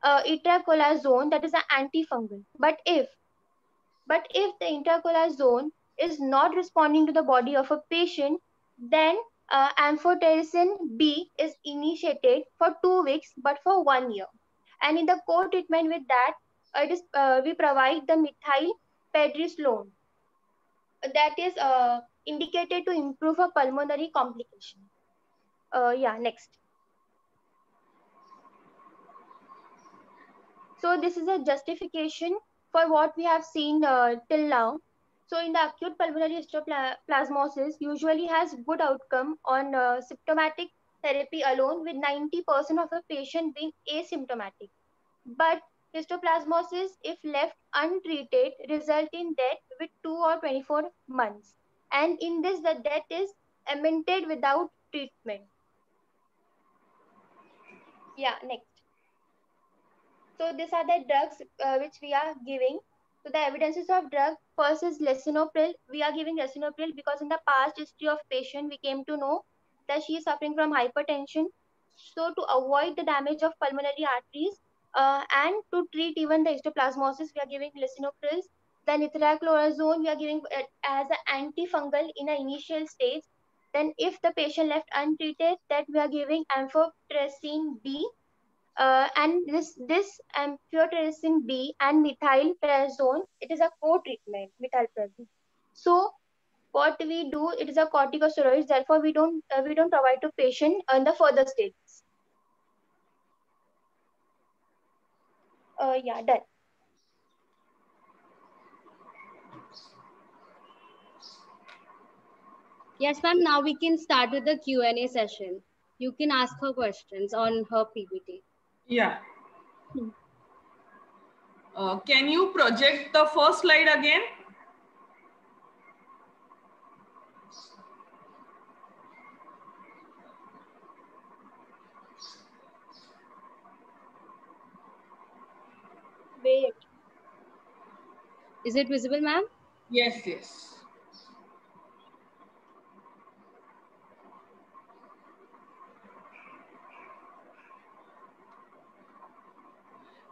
itraconazole, that is an antifungal. But if the itraconazole is not responding to the body of a patient, then amphotericin B is initiated for 2 weeks, but for 1 year. And in the co-treatment with that, we provide the methyl prednisolone that is indicated to improve a pulmonary complication. Yeah, next. So this is a justification for what we have seen till now. So in the acute pulmonary histoplasmosis usually has good outcome on symptomatic therapy alone, with 90% of the patient being asymptomatic. But histoplasmosis, if left untreated, result in death with 2 or 24 months. And in this, the death is amended without treatment. Yeah, next. So these are the drugs which we are giving. So the evidences of drug, first is lisinopril. We are giving lisinopril because in the past history of patient, we came to know that she is suffering from hypertension. So to avoid the damage of pulmonary arteries and to treat even the histoplasmosis, we are giving lisinopril. Then itraconazole, we are giving it as an antifungal in an initial stage. Then if the patient left untreated, that we are giving amphotericin B, and this amphotericin B and methylprednisolone, it is a co-treatment, methylprednisolone. So what we do, it is a corticosteroid. Therefore, we don't provide to patient in the further stages. Yeah, done. Yes, ma'am. Now we can start with the Q&A session. You can ask her questions on her PPT. Yeah. Can you project the first slide again? Wait. Is it visible, ma'am? Yes, yes.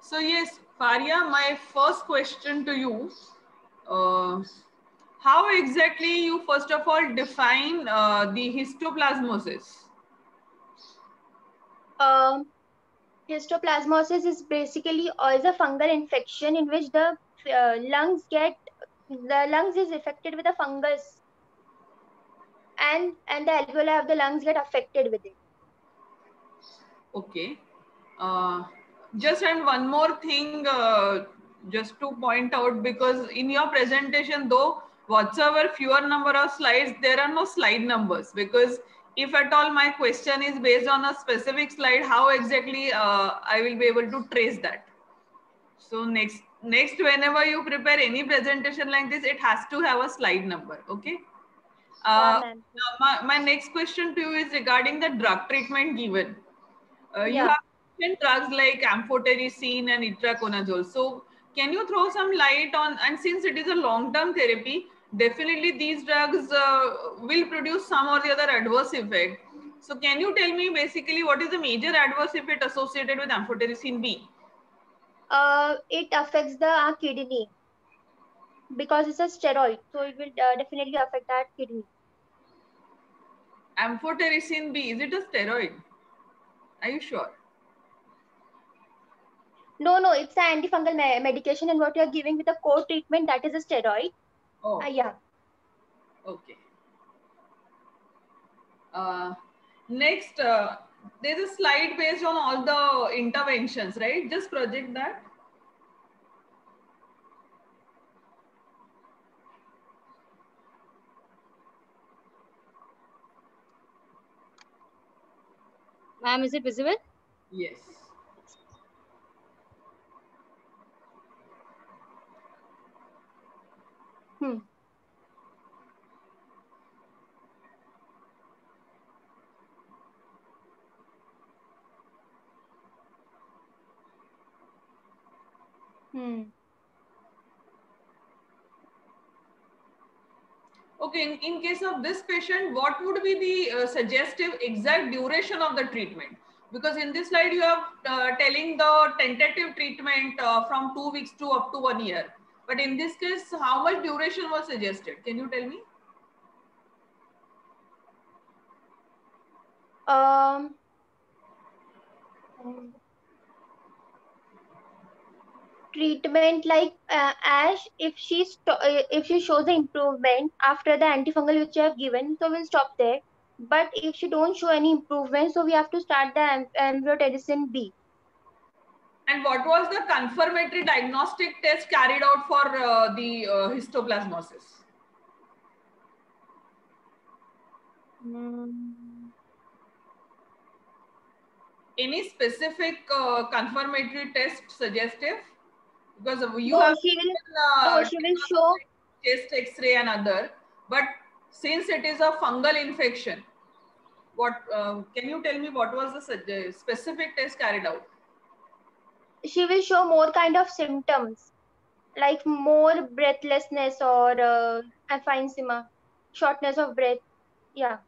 So yes, Faria, my first question to you, how exactly you first of all define the histoplasmosis? Histoplasmosis is basically is a fungal infection in which the lungs is affected with a fungus, and the alveoli of the lungs get affected with it. Okay. Just and one more thing, just to point out, because in your presentation, though, whatsoever fewer number of slides, there are no slide numbers, because if at all my question is based on a specific slide, how exactly I will be able to trace that? So next whenever you prepare any presentation like this, it has to have a slide number. Okay. Yeah, ma'am. My next question to you is regarding the drug treatment given. You Yeah. have mentioned drugs like amphotericin and itraconazole. So can you throw some light on, and since it is a long-term therapy, definitely these drugs will produce some or the other adverse effect. So can you tell me basically what is the major adverse effect associated with amphotericin B? It affects the kidney because it's a steroid, so it will definitely affect our kidney. Amphotericin B, is it a steroid? Are you sure? No, it's an antifungal medication, and what you are giving with the core treatment, that is a steroid. Oh, Yeah. okay. Next, there's a slide based on all the interventions, right? Just project that. Ma'am, is it visible? Yes. Hmm. Okay, in case of this patient, what would be the suggestive exact duration of the treatment? Because in this slide, you have telling the tentative treatment from 2 weeks to up to 1 year. But in this case, how much duration was suggested? Can you tell me? Treatment like Ash, if she shows the improvement after the antifungal which you have given, so we'll stop there. But if she don't show any improvement, so we have to start the amphotericin B. And what was the confirmatory diagnostic test carried out for the histoplasmosis? Any specific confirmatory test suggestive? Because you have she will show chest X-ray and other, but since it is a fungal infection, what can you tell me what was the specific test carried out? She will show more kind of symptoms, like more breathlessness or aphyema, shortness of breath. Yeah.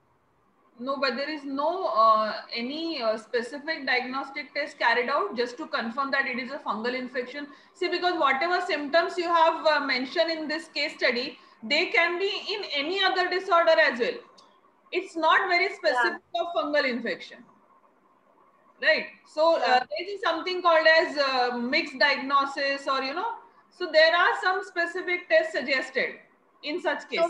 No, but there is no any specific diagnostic test carried out just to confirm that it is a fungal infection. See, because whatever symptoms you have mentioned in this case study, they can be in any other disorder as well. It's not very specific of fungal infection. Right. So there is something called as mixed diagnosis, or so there are some specific tests suggested in such cases.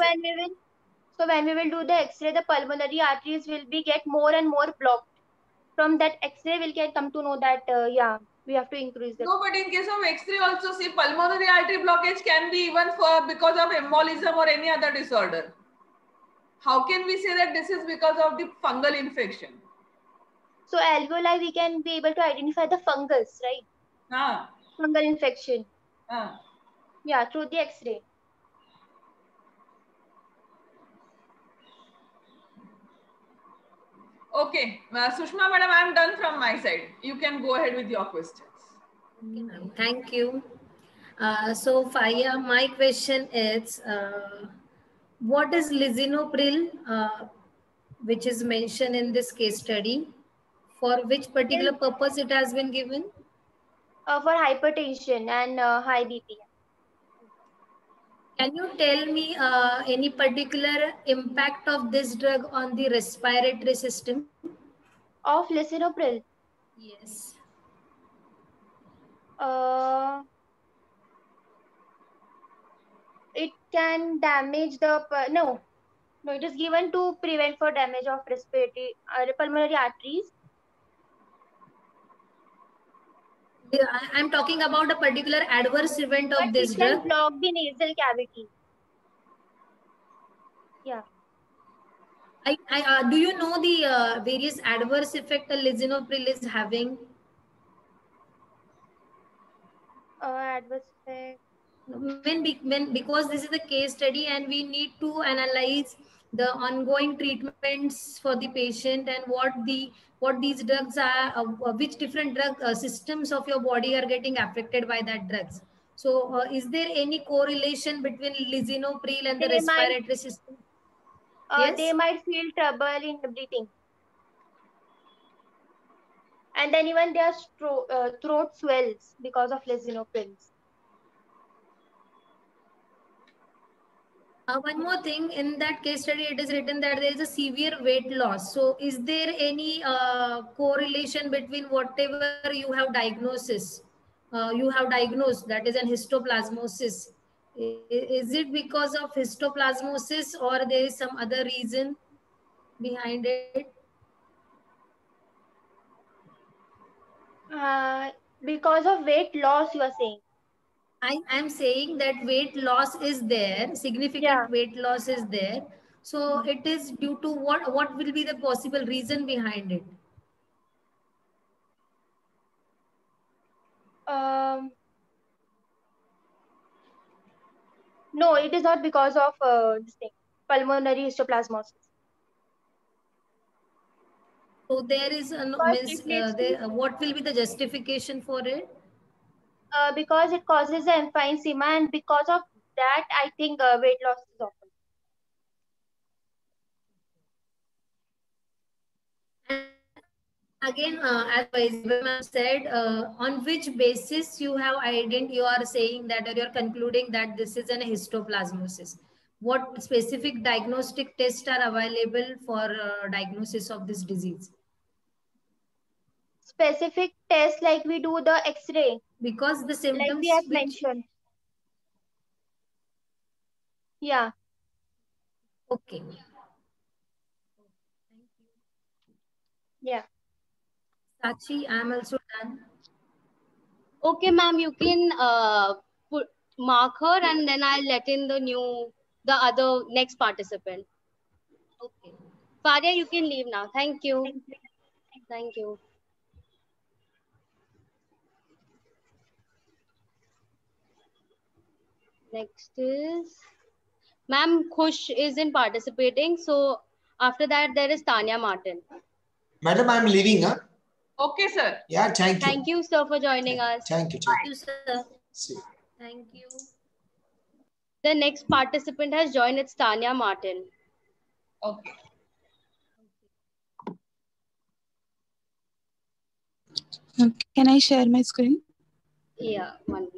So when we will do the X-ray, the pulmonary arteries will be get more and more blocked. From that X-ray, we'll come to know that we have to increase the. No, but in case of X-ray also, see, pulmonary artery blockage can be even for because of embolism or any other disorder. How can we say that this is because of the fungal infection? So alveoli, we can be able to identify the fungus, right? Fungal infection. Yeah, through the X-ray. Okay, Sushma madam, I am done from my side. You can go ahead with your questions. Okay, ma'am. Thank you. So Faya, my question is, what is lisinopril, which is mentioned in this case study? For which particular purpose it has been given? For hypertension and high BP. Can you tell me any particular impact of this drug on the respiratory system? Of lisinopril? Yes. It can damage the no, it is given to prevent for damage of respiratory pulmonary arteries. I'm talking about a particular adverse event of this drug. It can block the nasal cavity. Yeah. Do you know the various adverse effect a lisinopril is having? Adverse effect. Because this is a case study and we need to analyze the ongoing treatments for the patient and what these drugs are, which different drug systems of your body are getting affected by that drugs. So is there any correlation between lisinopril and the respiratory system? Yes? They might feel trouble in breathing. And then even their throat swells because of lisinopril. One more thing, in that case study, it is written that there is a severe weight loss. So is there any correlation between whatever you have diagnosed, that is an histoplasmosis? Is it because of histoplasmosis or there is some other reason behind it? Because of weight loss, you are saying? I'm saying that weight loss is there, significant weight loss is there. So it is due to what will be the possible reason behind it? No, it is not because of this thing, pulmonary histoplasmosis. So there is what will be the justification for it? Because it causes emphysema, and because of that, I think weight loss is often. Again, as Vaishnavi ma'am said, on which basis you are saying that, or you're concluding that this is an histoplasmosis? What specific diagnostic tests are available for diagnosis of this disease? Specific tests like we do the X-ray, Because the like symptoms we have which mentioned. Yeah. okay. Yeah. Sachi, I am also done. Okay, ma'am, you can mark her, and then I'll let in the other next participant. Okay. Faria, you can leave now. Thank you. Thank you. Thank you. Next is ma'am Khush isn't participating. So after that, there is Tanya Martin. Madam, I'm leaving, huh? Okay, sir. Yeah, thank you. Thank you, sir, for joining us. Thank you. Thank you, sir. See you. Thank you. The next participant has joined. It's Tanya Martin. Okay. Can I share my screen? Yeah, 1 minute.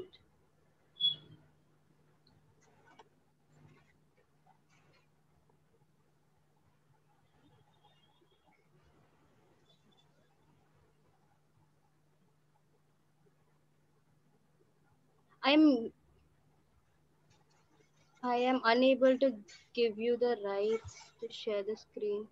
I am unable to give you the rights to share the screen.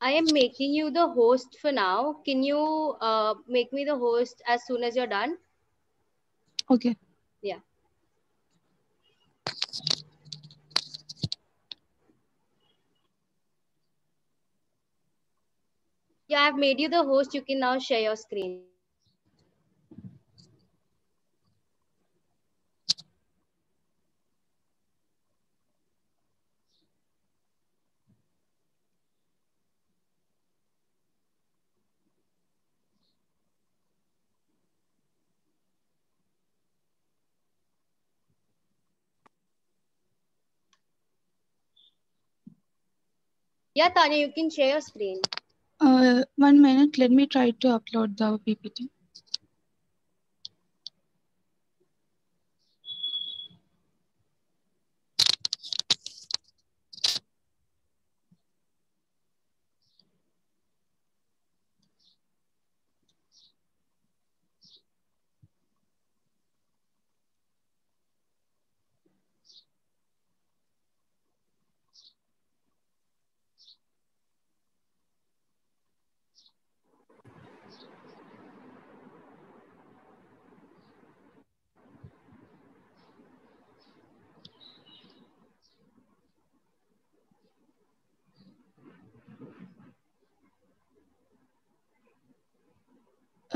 I am making you the host for now. Can you make me the host as soon as you're done? Okay. Yeah. Yeah, I've made you the host. You can now share your screen. Yeah, Tanya, you can share your screen. 1 minute. Let me try to upload the PPT.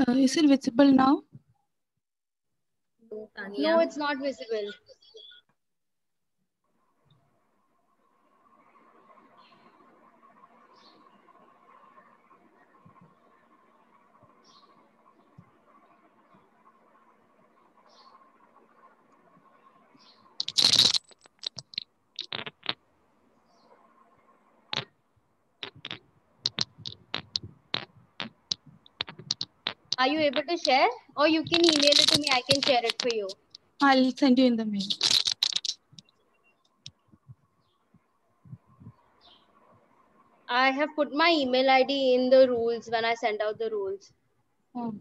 Is it visible now? Tanya. No, it's not visible. Are you able to share? Or you can email it to me. I can share it for you. I'll send you in the mail. I have put my email ID in the rules when I sent out the rules. Okay.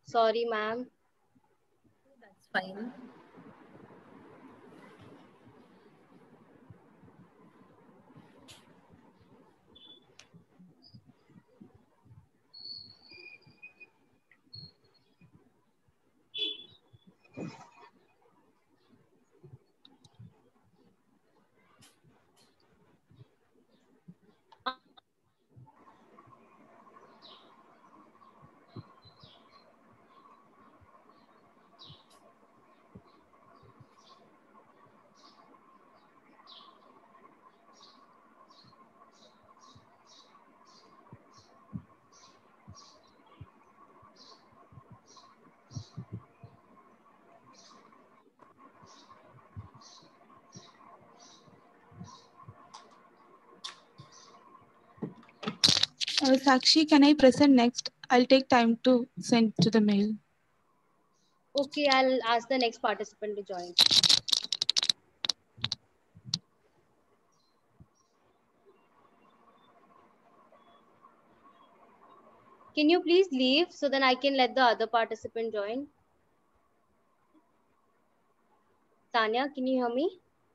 Sorry, ma'am. That's fine. Sakshi, can I present next? I'll take time to send to the mail. Okay, I'll ask the next participant to join. Can you please leave so then I can let the other participant join? Tanya, can you hear me?